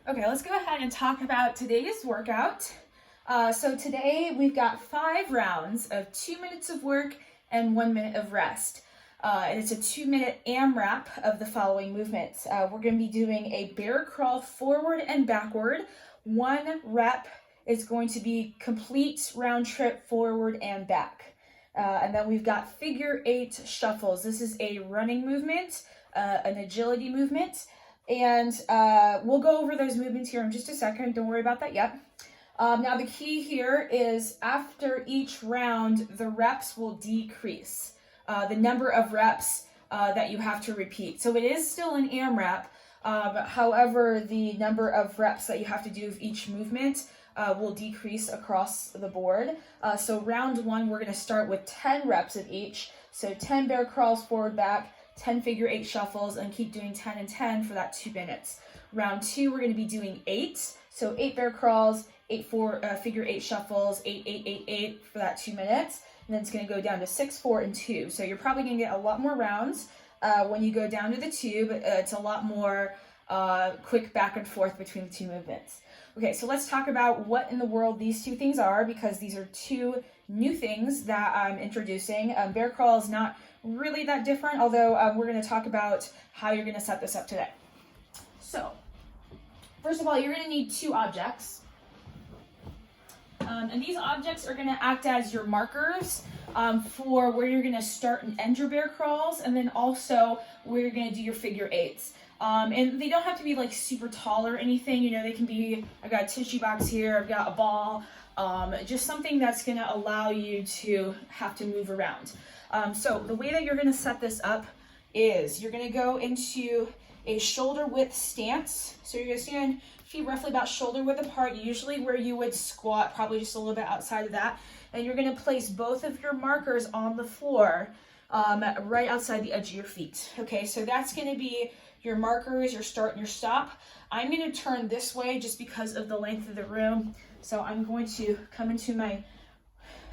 Okay, let's go ahead and talk about today's workout. So today we've got 5 rounds of 2 minutes of work and 1 minute of rest. And it's a 2-minute AMRAP of the following movements. We're going to be doing a bear crawl forward and backward. 1 rep is going to be complete round trip forward and back. And then we've got figure 8 shuffles. This is a running movement, an agility movement. And we'll go over those movements here in just a second. Don't worry about that yet. Now the key here is after each round, the reps will decrease. The number of reps that you have to repeat. So it is still an AMRAP. However, the number of reps that you have to do of each movement will decrease across the board. So round 1, we're going to start with 10 reps of each. So 10 bear crawls forward, back, 10 figure 8 shuffles, and keep doing 10 and 10 for that 2 minutes. Round 2, we're going to be doing 8. So 8 bear crawls, 8 figure 8 shuffles, 8, 8, 8, 8 for that 2 minutes. And then it's going to go down to 6, 4, and 2. So you're probably going to get a lot more rounds when you go down to the 2, but it's a lot more quick back and forth between the 2 movements. Okay, so let's talk about what in the world these 2 things are, because these are 2 new things that I'm introducing. Bear crawl is not really that different, although we're going to talk about how you're going to set this up today. So, first of all, you're going to need 2 objects. And these objects are going to act as your markers for where you're going to start and end your bear crawls, and then also where you're going to do your figure 8s. And they don't have to be like super tall or anything, you know, they can be, I've got a tissue box here, I've got a ball, just something that's going to allow you to have to move around. So the way that you're going to set this up is you're going to go into a shoulder width stance. So you're going to stand feet roughly about shoulder width apart, usually where you would squat, probably just a little bit outside of that. And you're going to place both of your markers on the floor right outside the edge of your feet. Okay, so that's going to be your markers, your start and your stop. I'm going to turn this way just because of the length of the room. So I'm going to come into my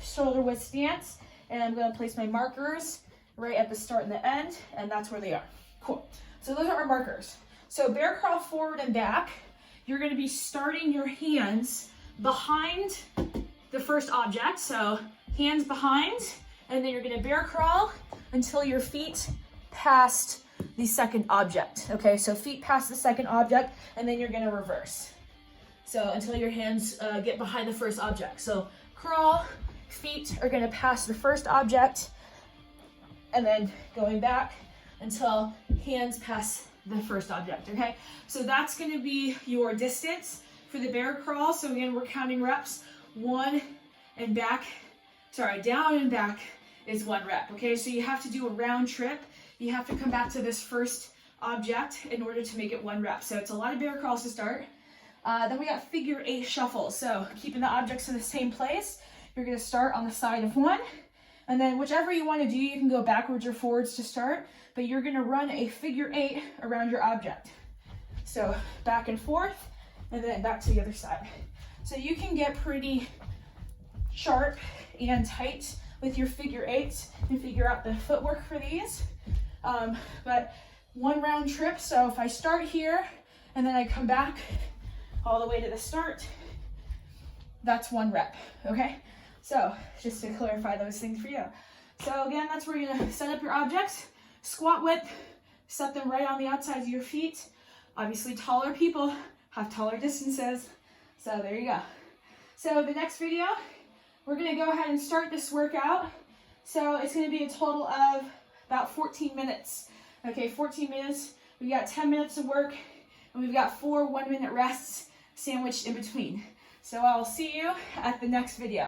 shoulder width stance, and I'm going to place my markers right at the start and the end, and that's where they are. Cool. So those are our markers. So bear crawl forward and back. You're going to be starting your hands behind the first object. So hands behind, and then you're going to bear crawl until your feet past the second object. Okay, so feet past the second object, and then you're going to reverse. So until your hands get behind the first object. So crawl, feet are going to pass the first object, and then going back until hands pass the first object. Okay, so that's going to be your distance for the bear crawl. So again, we're counting reps. 1 and back, down and back is 1 rep. Okay, so you have to do a round trip. You have to come back to this first object in order to make it 1 rep. So it's a lot of bear crawls to start. Then we got figure 8 shuffles. So keeping the objects in the same place, you're going to start on the side of 1. And then whichever you want to do, you can go backwards or forwards to start, but you're going to run a figure 8 around your object. So back and forth, and then back to the other side. So you can get pretty sharp and tight with your figure 8s and figure out the footwork for these. But 1 round trip, so if I start here and then I come back all the way to the start, that's 1 rep, okay? So just to clarify those things for you. So again, that's where you're gonna set up your objects. Squat width, set them right on the outsides of your feet. Obviously taller people have taller distances, so there you go. So the next video, we're gonna go ahead and start this workout. So it's gonna be a total of about 14 minutes. Okay, 14 minutes. We got 10 minutes of work, and we've got 4 1-minute rests sandwiched in between. So I'll see you at the next video.